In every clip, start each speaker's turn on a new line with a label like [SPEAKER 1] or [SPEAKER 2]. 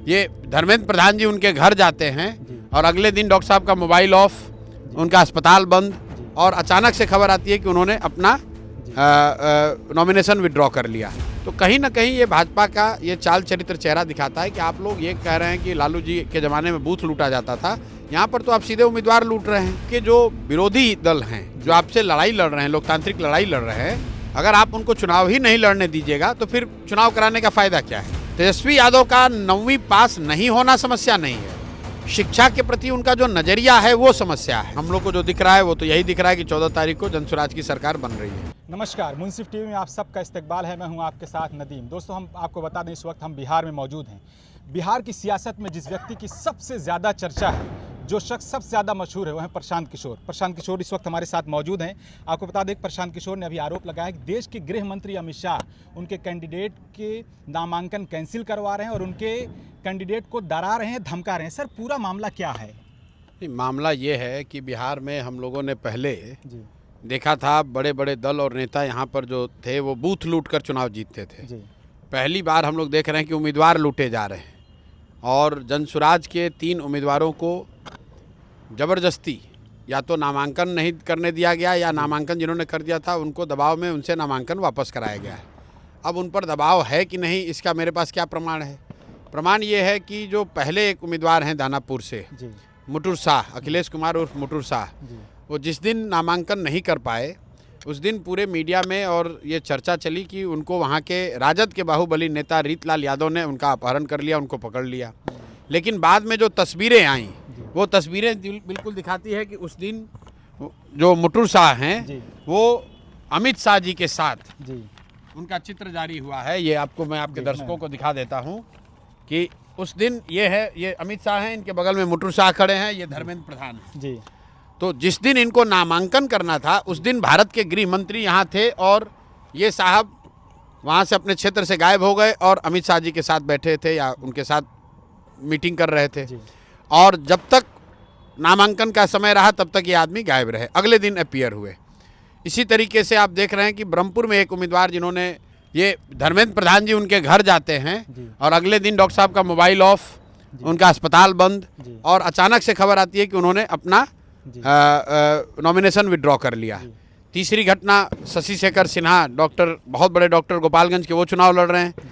[SPEAKER 1] ये धर्मेंद्र प्रधान जी उनके घर जाते हैं और अगले दिन डॉक्टर साहब का मोबाइल ऑफ, उनका अस्पताल बंद, और अचानक से खबर आती है कि उन्होंने अपना नॉमिनेशन विड्रॉ कर लिया। तो कहीं ना कहीं ये भाजपा का ये चाल चरित्र चेहरा दिखाता है कि आप लोग ये कह रहे हैं कि लालू जी के ज़माने में बूथ लूटा जाता था, यहाँ पर तो आप सीधे उम्मीदवार लूट रहे हैं। कि जो विरोधी दल हैं, जो आपसे लड़ाई लड़ रहे हैं, लोकतांत्रिक लड़ाई लड़ रहे हैं, अगर आप उनको चुनाव ही नहीं लड़ने दीजिएगा तो फिर चुनाव कराने का फ़ायदा क्या है। तेजस्वी यादव का 9वीं पास नहीं होना समस्या नहीं है, शिक्षा के प्रति उनका जो नजरिया है वो समस्या है। हम लोग को जो दिख रहा है वो तो यही दिख रहा है कि 14 तारीख को जनसुराज की सरकार बन रही है।
[SPEAKER 2] नमस्कार, मुंसिफ टीवी में आप सबका इस्तकबाल है। मैं हूं आपके साथ नदीम। दोस्तों, हम आपको बता दें इस वक्त हम बिहार में मौजूद हैं। बिहार की सियासत में जिस व्यक्ति की सबसे ज़्यादा चर्चा है, जो शख्स सबसे ज़्यादा मशहूर है, वो है प्रशांत किशोर। प्रशांत किशोर इस वक्त हमारे साथ मौजूद हैं। आपको बता दें प्रशांत किशोर ने अभी आरोप लगाया कि देश के गृह मंत्री अमित शाह उनके कैंडिडेट के नामांकन कैंसिल करवा रहे हैं और उनके कैंडिडेट को डरा रहे हैं, धमका रहे हैं। सर, पूरा मामला क्या है?
[SPEAKER 1] मामला ये है कि बिहार में हम लोगों ने पहले देखा था, बड़े बड़े दल और नेता यहाँ पर जो थे वो बूथ लूट कर चुनाव जीतते थे। पहली बार हम लोग देख रहे हैं कि उम्मीदवार लूटे जा रहे हैं और जनसुराज के 3 उम्मीदवारों को ज़बरदस्ती या तो नामांकन नहीं करने दिया गया, या नामांकन जिन्होंने कर दिया था उनको दबाव में उनसे नामांकन वापस कराया गया है। अब उन पर दबाव है कि नहीं, इसका मेरे पास क्या प्रमाण है? प्रमाण ये है कि जो पहले एक उम्मीदवार हैं दानापुर से, मुटुर शाह, अखिलेश कुमार उर्फ मुटुर शाह, वो जिस दिन नामांकन नहीं कर पाए उस दिन पूरे मीडिया में और ये चर्चा चली कि उनको वहाँ के राजद के बाहुबली नेता रीतलाल यादव ने उनका अपहरण कर लिया, उनको पकड़ लिया। लेकिन बाद में जो तस्वीरें आईं वो तस्वीरें बिल्कुल दिखाती है कि उस दिन जो मुटुर शाह हैं वो अमित शाह जी के साथ उनका चित्र जारी हुआ है। ये आपको मैं आपके दर्शकों को दिखा देता हूँ कि उस दिन ये है, ये अमित शाह हैं, इनके बगल में मुटुर शाह खड़े हैं, ये धर्मेंद्र प्रधान है। तो जिस दिन इनको नामांकन करना था उस दिन भारत के गृह मंत्री यहाँ थे और ये साहब वहाँ से अपने क्षेत्र से गायब हो गए और अमित शाह जी के साथ बैठे थे या उनके साथ मीटिंग कर रहे थे। और जब तक नामांकन का समय रहा तब तक ये आदमी गायब रहे, अगले दिन अपीयर हुए। इसी तरीके से आप देख रहे हैं कि ब्रह्मपुर में एक उम्मीदवार जिन्होंने, ये धर्मेंद्र प्रधान जी उनके घर जाते हैं और अगले दिन डॉक्टर साहब का मोबाइल ऑफ, उनका अस्पताल बंद, और अचानक से खबर आती है कि उन्होंने अपना नॉमिनेशन विड्रॉ कर लिया। तीसरी घटना शशि शेखर सिन्हा, डॉक्टर, बहुत बड़े डॉक्टर गोपालगंज के, वो चुनाव लड़ रहे हैं।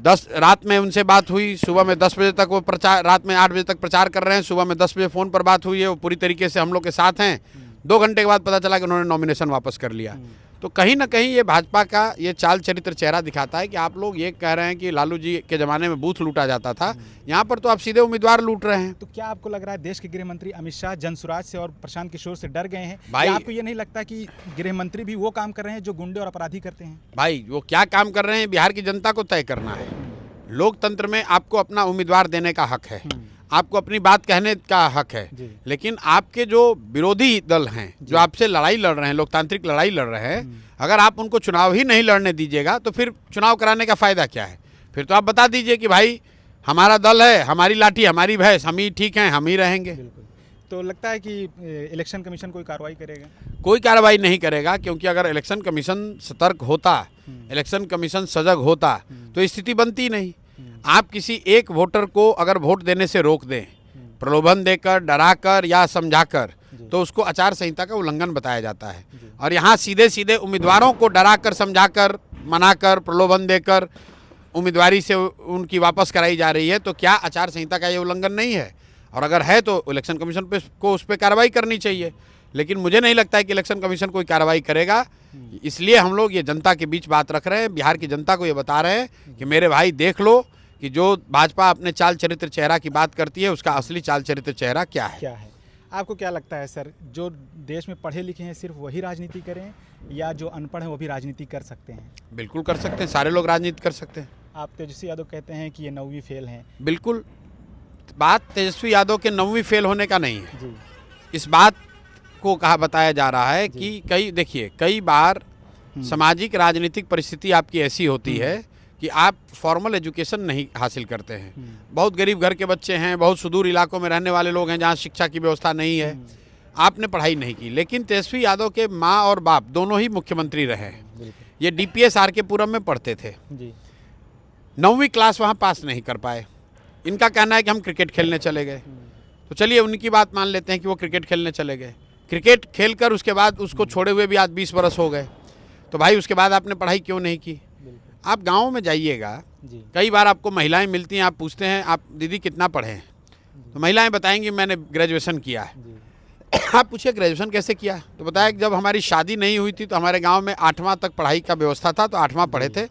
[SPEAKER 1] 10 रात में उनसे बात हुई, सुबह में 10 बजे तक वो प्रचार, रात में 8 बजे तक प्रचार कर रहे हैं, सुबह में 10 बजे फ़ोन पर बात हुई है, वो पूरी तरीके से हम लोग के साथ हैं। 2 घंटे के बाद पता चला कि उन्होंने नॉमिनेशन वापस कर लिया। तो कहीं ना कहीं ये भाजपा का ये चाल चरित्र चेहरा दिखाता है कि आप लोग ये कह रहे हैं कि लालू जी के ज़माने में बूथ लूटा जाता था, यहाँ पर तो आप सीधे उम्मीदवार लूट रहे हैं।
[SPEAKER 2] तो क्या आपको लग रहा है देश के गृह मंत्री अमित शाह जनसुराज से और प्रशांत किशोर से डर गए हैं?
[SPEAKER 1] भाई,
[SPEAKER 2] आपको ये नहीं लगता कि गृह मंत्री भी वो काम कर रहे हैं जो गुंडे और अपराधी करते हैं?
[SPEAKER 1] भाई, वो क्या काम कर रहे हैं बिहार की जनता को तय करना है। लोकतंत्र में आपको अपना उम्मीदवार देने का हक है, आपको अपनी बात कहने का हक है, लेकिन आपके जो विरोधी दल हैं, जो आपसे लड़ाई लड़ रहे हैं, लोकतांत्रिक लड़ाई लड़ रहे हैं, अगर आप उनको चुनाव ही नहीं लड़ने दीजिएगा तो फिर चुनाव कराने का फ़ायदा क्या है। फिर तो आप बता दीजिए कि भाई हमारा दल है, हमारी लाठी, हमारी भैंस, हम ही ठीक हैं, हम ही रहेंगे।
[SPEAKER 2] तो लगता है कि इलेक्शन कमीशन कोई कार्रवाई करेगा?
[SPEAKER 1] कोई कार्रवाई नहीं करेगा, क्योंकि अगर इलेक्शन कमीशन सतर्क होता, इलेक्शन कमीशन सजग होता तो स्थिति बनती नहीं। आप किसी एक वोटर को अगर वोट देने से रोक दें, प्रलोभन देकर, डराकर या समझाकर, तो उसको आचार संहिता का उल्लंघन बताया जाता है। और यहाँ सीधे सीधे उम्मीदवारों को डराकर, समझाकर, मनाकर, प्रलोभन देकर उम्मीदवारी से उनकी वापस कराई जा रही है। तो क्या आचार संहिता का ये उल्लंघन नहीं है? और अगर है तो इलेक्शन कमीशन को उस पर कार्रवाई करनी चाहिए। लेकिन मुझे नहीं लगता है कि इलेक्शन कमीशन कोई कार्रवाई करेगा। इसलिए हम लोग ये जनता के बीच बात रख रहे हैं, बिहार की जनता को ये बता रहे हैं कि मेरे भाई देख लो कि जो भाजपा अपने चाल चरित्र चेहरा की बात करती है उसका असली चाल चरित्र चेहरा क्या है।
[SPEAKER 2] आपको क्या लगता है सर, जो देश में पढ़े लिखे हैं सिर्फ वही राजनीति करें या जो अनपढ़ हैं वो भी राजनीति कर सकते हैं?
[SPEAKER 1] बिल्कुल कर सकते हैं, सारे लोग राजनीति कर सकते हैं।
[SPEAKER 2] आप तेजस्वी यादव कहते हैं कि ये 9वीं फेल हैं।
[SPEAKER 1] बिल्कुल, बात तेजस्वी यादव के 9वीं फेल होने का नहीं है। इस बात को कहा बताया जा रहा है कि कई बार सामाजिक राजनीतिक परिस्थिति आपकी ऐसी होती है कि आप फॉर्मल एजुकेशन नहीं हासिल करते हैं। बहुत गरीब घर के बच्चे हैं, बहुत सुदूर इलाकों में रहने वाले लोग हैं जहाँ शिक्षा की व्यवस्था नहीं है, आपने पढ़ाई नहीं की। लेकिन तेजस्वी यादव के माँ और बाप दोनों ही मुख्यमंत्री रहे हैं। ये DPS RK पुरम में पढ़ते थे, 9वीं क्लास वहाँ पास नहीं कर पाए, इनका कहना है कि हम क्रिकेट खेलने चले गए। तो चलिए उनकी बात मान लेते हैं कि वो क्रिकेट खेलने चले गए। क्रिकेट खेलकर उसके बाद उसको छोड़े हुए भी आज 20 बरस हो गए। तो भाई उसके बाद आपने पढ़ाई क्यों नहीं की? आप गाँव में जाइएगा, कई बार आपको महिलाएं मिलती हैं, आप पूछते हैं आप दीदी कितना पढ़े हैं, तो महिलाएं बताएंगी मैंने ग्रेजुएशन किया है। आप पूछिए ग्रेजुएशन कैसे किया, तो बताया कि जब हमारी शादी नहीं हुई थी तो हमारे गांव में 8वां तक पढ़ाई का व्यवस्था था, तो 8वां पढ़े थे।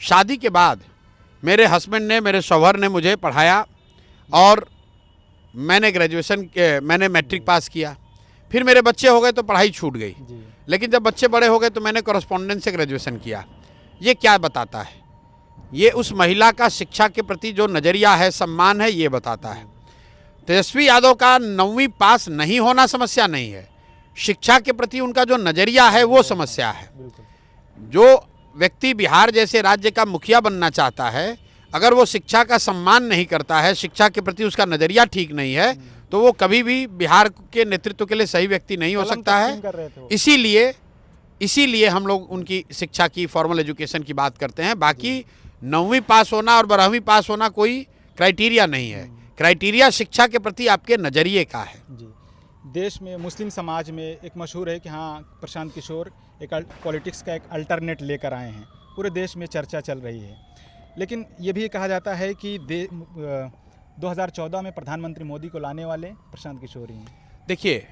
[SPEAKER 1] शादी के बाद मेरे हस्बैंड ने, मेरे शौहर ने मुझे पढ़ाया और मैंने मैट्रिक पास किया। फिर मेरे बच्चे हो गए तो पढ़ाई छूट गई, लेकिन जब बच्चे बड़े हो गए तो मैंने कॉरेस्पॉन्डेंस से ग्रेजुएशन किया। ये क्या बताता है? ये उस महिला का शिक्षा के प्रति जो नज़रिया है, सम्मान है, ये बताता है। तेजस्वी यादव का 9वीं पास नहीं होना समस्या नहीं है, शिक्षा के प्रति उनका जो नज़रिया है वो समस्या है। जो व्यक्ति बिहार जैसे राज्य का मुखिया बनना चाहता है, अगर वो शिक्षा का सम्मान नहीं करता है, शिक्षा के प्रति उसका नज़रिया ठीक नहीं है, तो वो कभी भी बिहार के नेतृत्व के लिए सही व्यक्ति नहीं हो सकता है। इसीलिए हम लोग उनकी शिक्षा की, फॉर्मल एजुकेशन की बात करते हैं। बाकी 9वीं पास होना और 12वीं पास होना कोई क्राइटेरिया नहीं है। क्राइटेरिया शिक्षा के प्रति आपके नज़रिए का है।
[SPEAKER 2] जी। देश में मुस्लिम समाज में एक मशहूर है कि हाँ, प्रशांत किशोर एक पॉलिटिक्स का एक अल्टरनेट लेकर आए हैं, पूरे देश में चर्चा चल रही है। लेकिन ये भी कहा जाता है कि 2014 में प्रधानमंत्री मोदी को लाने वाले प्रशांत किशोर ही हैं।
[SPEAKER 1] देखिए,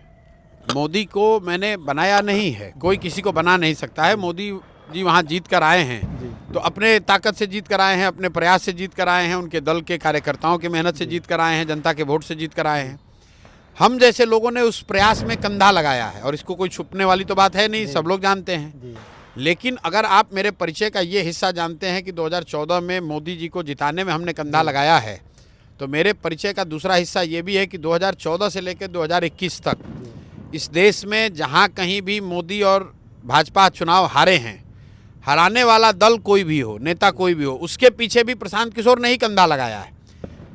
[SPEAKER 1] मोदी को मैंने बनाया नहीं है, कोई किसी को बना नहीं सकता है। मोदी जी वहाँ जीत कर आए हैं तो अपने ताकत से जीत कर आए हैं, अपने प्रयास से जीत कर आए हैं, उनके दल के कार्यकर्ताओं की मेहनत से जीत कर आए हैं, जनता के वोट से जीत कर आए हैं। हम जैसे लोगों ने उस प्रयास में कंधा लगाया है और इसको कोई छुपने वाली तो बात है नहीं, सब लोग जानते हैं। लेकिन अगर आप मेरे परिचय का ये हिस्सा जानते हैं कि 2014 में मोदी जी को जिताने में हमने कंधा लगाया है, तो मेरे परिचय का दूसरा हिस्सा ये भी है कि 2014 से लेकर 2021 तक इस देश में जहाँ कहीं भी मोदी और भाजपा चुनाव हारे हैं, हराने वाला दल कोई भी हो, नेता कोई भी हो, उसके पीछे भी प्रशांत किशोर ने ही कंधा लगाया है।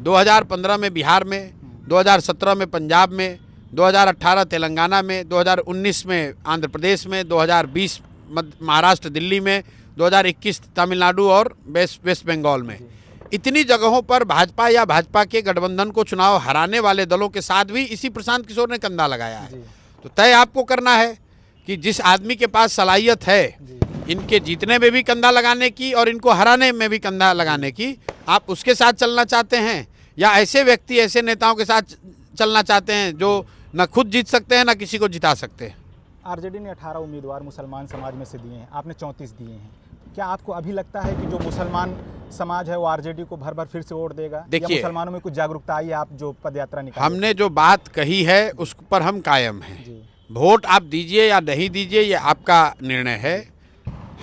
[SPEAKER 1] 2015 में बिहार में, 2017 में पंजाब में, 2018 तेलंगाना में, 2019 में आंध्र प्रदेश में, 2020 महाराष्ट्र दिल्ली में, 2021 तमिलनाडु और वेस्ट बंगाल में। इतनी जगहों पर भाजपा या भाजपा के गठबंधन को चुनाव हराने वाले दलों के साथ भी इसी प्रशांत किशोर ने कंधा लगाया है। तो तय आपको करना है कि जिस आदमी के पास सलाहियत है इनके जीतने में भी कंधा लगाने की और इनको हराने में भी कंधा लगाने की, आप उसके साथ चलना चाहते हैं या ऐसे व्यक्ति, ऐसे नेताओं के साथ चलना चाहते हैं जो न खुद जीत सकते हैं न किसी को जिता सकते हैं?
[SPEAKER 2] आरजेडी ने 18 उम्मीदवार मुसलमान समाज में से दिए हैं, आपने 34 दिए हैं। क्या आपको अभी लगता है कि जो मुसलमान समाज है वो आरजेडी को भर भर फिर से वोट देगा?
[SPEAKER 1] देखिए,
[SPEAKER 2] मुसलमानों में कुछ जागरूकता आई है? आप जो पदयात्रा निकाल,
[SPEAKER 1] हमने जो बात कही है उस पर हम कायम हैं। वोट आप दीजिए या नहीं दीजिए ये आपका निर्णय है।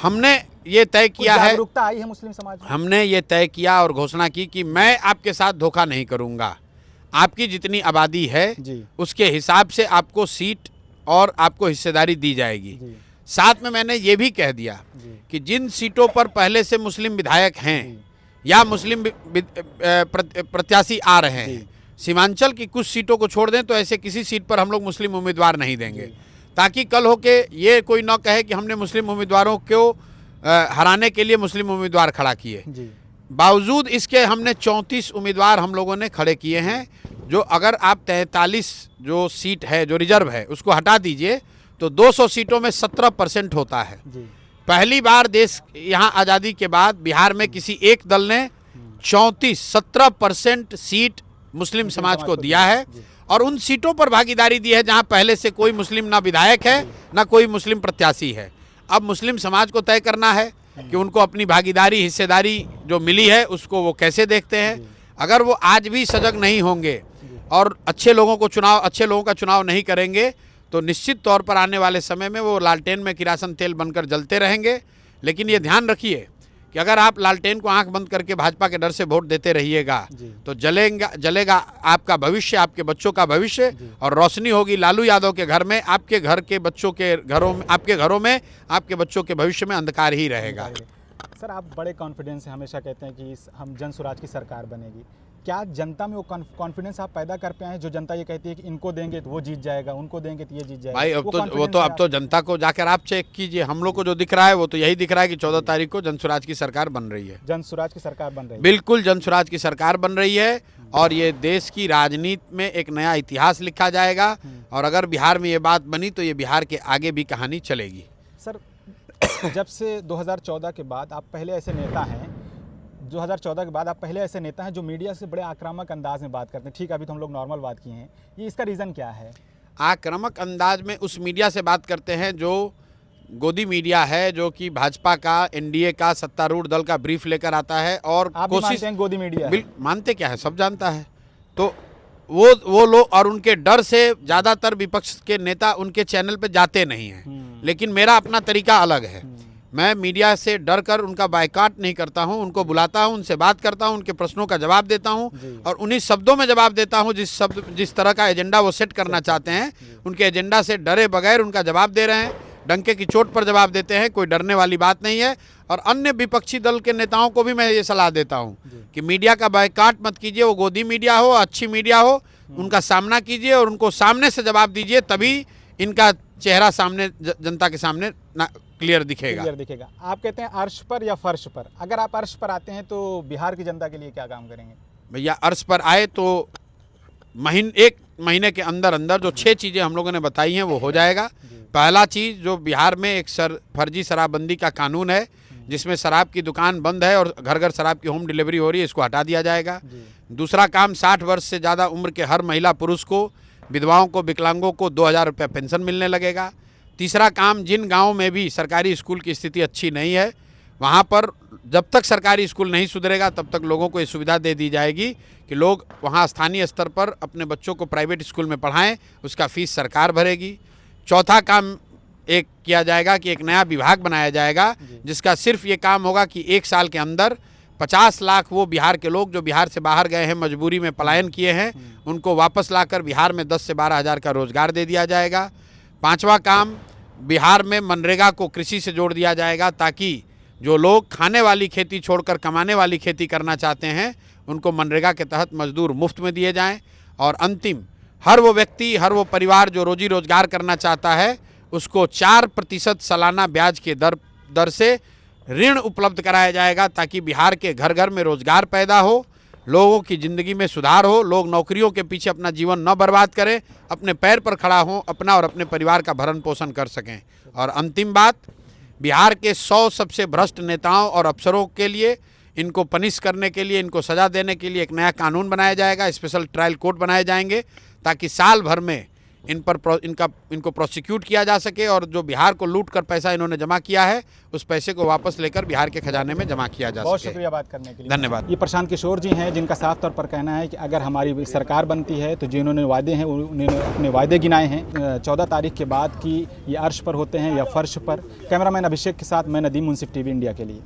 [SPEAKER 1] हमने ये तय किया है,
[SPEAKER 2] जागरूकता आई है मुस्लिम समाज में,
[SPEAKER 1] हमने ये तय किया और घोषणा की कि मैं आपके साथ धोखा नहीं करूंगा। आपकी जितनी आबादी है उसके हिसाब से आपको सीट और आपको हिस्सेदारी दी जाएगी। साथ में मैंने ये भी कह दिया कि जिन सीटों पर पहले से मुस्लिम विधायक हैं या मुस्लिम प्रत्याशी आ रहे हैं, सीमांचल की कुछ सीटों को छोड़ दें तो ऐसे किसी सीट पर हम लोग मुस्लिम उम्मीदवार नहीं देंगे, ताकि कल हो के ये कोई न कहे कि हमने मुस्लिम उम्मीदवारों को हराने के लिए मुस्लिम उम्मीदवार खड़ा किए। बावजूद इसके हमने 34 उम्मीदवार हम लोगों ने खड़े किए हैं, जो अगर आप 43 जो सीट है जो रिजर्व है उसको हटा दीजिए तो 200 सीटों में 17% होता है। पहली बार देश यहाँ आज़ादी के बाद बिहार में किसी एक दल ने 17% सीट मुस्लिम समाज को दिया है और उन सीटों पर भागीदारी दी है जहाँ पहले से कोई मुस्लिम ना विधायक है ना कोई मुस्लिम प्रत्याशी है। अब मुस्लिम समाज को तय करना है कि उनको अपनी भागीदारी, हिस्सेदारी जो मिली है उसको वो कैसे देखते हैं। अगर वो आज भी सजग नहीं होंगे और अच्छे लोगों का चुनाव नहीं करेंगे तो निश्चित तौर पर आने वाले समय में वो लालटेन में किरासन तेल बनकर जलते रहेंगे। लेकिन ये ध्यान रखिए कि अगर आप लालटेन को आंख बंद करके भाजपा के डर से वोट देते रहिएगा तो जलेगा आपका भविष्य, आपके बच्चों का भविष्य, और रोशनी होगी लालू यादव के घर में, आपके घर के बच्चों के घरों में, आपके घरों में आपके बच्चों के भविष्य में अंधकार ही रहेगा।
[SPEAKER 2] सर, आप बड़े कॉन्फिडेंस से हमेशा कहते हैं कि हम जन स्वराज की सरकार बनेगी। क्या जनता में वो कॉन्फिडेंस आप पैदा कर पाए हैं, जो जनता ये कहती है कि इनको देंगे तो वो जीत जाएगा, उनको देंगे तो ये जीत जाएगा?
[SPEAKER 1] भाई अब तो जनता को जाकर आप चेक कीजिए। हम लोग को जो दिख रहा है वो तो यही दिख रहा है कि 14 तारीख को जनसुराज की सरकार बन रही है।
[SPEAKER 2] जनसुराज की सरकार बन रही है।
[SPEAKER 1] बिल्कुल जनसुराज की सरकार बन रही है और ये देश की राजनीति में एक नया इतिहास लिखा जाएगा। और अगर बिहार में ये बात बनी तो ये बिहार के आगे भी कहानी चलेगी।
[SPEAKER 2] सर, जब से 2014 के बाद आप पहले ऐसे नेता हैं, 2014 के बाद आप पहले ऐसे नेता हैं जो मीडिया से बड़े आक्रामक अंदाज में बात करते हैं। ठीक है, अभी तो हम लोग नॉर्मल बात किए हैं, ये इसका रीज़न क्या है?
[SPEAKER 1] आक्रामक अंदाज में उस मीडिया से बात करते हैं जो गोदी मीडिया है, जो कि भाजपा का, एनडीए का, सत्तारूढ़ दल का ब्रीफ लेकर आता है और
[SPEAKER 2] आप भी मानते हैं गोदी मीडिया है?
[SPEAKER 1] मानते क्या है, सब जानता है। तो वो लोग और उनके डर से ज़्यादातर विपक्ष के नेता उनके चैनल पे जाते नहीं हैं। लेकिन मेरा अपना तरीका अलग है। मैं मीडिया से डर कर उनका बायकॉट नहीं करता हूं, उनको बुलाता हूं, उनसे बात करता हूं, उनके प्रश्नों का जवाब देता हूं और उन्हीं शब्दों में जवाब देता हूं जिस तरह का एजेंडा वो सेट करना चाहते हैं। उनके एजेंडा से डरे बगैर उनका जवाब दे रहे हैं, डंके की चोट पर जवाब देते हैं, कोई डरने वाली बात नहीं है। और अन्य विपक्षी दल के नेताओं को भी मैं ये सलाह देता हूं कि मीडिया का बायकॉट मत कीजिए, वो गोदी मीडिया हो, अच्छी मीडिया हो, उनका सामना कीजिए और उनको सामने से जवाब दीजिए, तभी इनका चेहरा सामने जनता के सामने क्लियर दिखेगा।
[SPEAKER 2] आप कहते हैं अर्श पर या फर्श पर? अगर आप अर्श पर आते हैं तो बिहार की जनता के लिए क्या काम करेंगे?
[SPEAKER 1] भैया अर्श पर आए तो एक महीने के अंदर अंदर जो 6 चीज़ें हम लोगों ने बताई हैं वो हो जाएगा। पहला चीज़, जो बिहार में एक फर्जी शराबबंदी का कानून है जिसमें शराब की दुकान बंद है और घर घर शराब की होम डिलीवरी हो रही है, इसको हटा दिया जाएगा। दूसरा काम, 60 वर्ष से ज़्यादा उम्र के हर महिला पुरुष को, विधवाओं को, विकलांगों को 2000 रुपये पेंशन मिलने लगेगा। तीसरा काम, जिन गाँवों में भी सरकारी स्कूल की स्थिति अच्छी नहीं है वहाँ पर जब तक सरकारी स्कूल नहीं सुधरेगा तब तक लोगों को ये सुविधा दे दी जाएगी कि लोग वहाँ स्थानीय स्तर पर अपने बच्चों को प्राइवेट स्कूल में पढ़ाएं, उसका फीस सरकार भरेगी। चौथा काम एक किया जाएगा कि एक नया विभाग बनाया जाएगा जिसका सिर्फ ये काम होगा कि 1 साल के अंदर 50 लाख वो बिहार के लोग जो बिहार से बाहर गए हैं, मजबूरी में पलायन किए हैं, उनको वापस लाकर बिहार में 10 से 12 हज़ार का रोजगार दे दिया जाएगा। 5वां काम, बिहार में मनरेगा को कृषि से जोड़ दिया जाएगा ताकि जो लोग खाने वाली खेती छोड़कर कमाने वाली खेती करना चाहते हैं उनको मनरेगा के तहत मजदूर मुफ्त में दिए जाएं। और अंतिम, हर वो व्यक्ति, हर वो परिवार जो रोजी रोजगार करना चाहता है उसको 4% सालाना ब्याज के दर से ऋण उपलब्ध कराया जाएगा ताकि बिहार के घर घर में रोजगार पैदा हो, लोगों की ज़िंदगी में सुधार हो, लोग नौकरियों के पीछे अपना जीवन न बर्बाद करें, अपने पैर पर खड़ा हों, अपना और अपने परिवार का भरण पोषण कर सकें। और अंतिम बात, बिहार के 100 सबसे भ्रष्ट नेताओं और अफसरों के लिए, इनको पनिश करने के लिए, इनको सज़ा देने के लिए एक नया कानून बनाया जाएगा, स्पेशल ट्रायल कोर्ट बनाए जाएंगे ताकि साल भर में इनको प्रोसिक्यूट किया जा सके और जो बिहार को लूट कर पैसा इन्होंने जमा किया है उस पैसे को वापस लेकर बिहार के खजाने में जमा किया जा सके।
[SPEAKER 2] बहुत शुक्रिया बात करने के लिए।
[SPEAKER 1] धन्यवाद।
[SPEAKER 2] ये प्रशांत किशोर जी हैं जिनका साफ तौर पर कहना है कि अगर हमारी सरकार बनती है तो जिन्होंने वादे हैं उन्होंने अपने वादे गिनाए हैं। 14 तारीख के बाद की ये अर्श पर होते हैं या फर्श पर। कैमरामैन अभिषेक के साथ मैं नदीम, मुंसिफ टीवी इंडिया के लिए।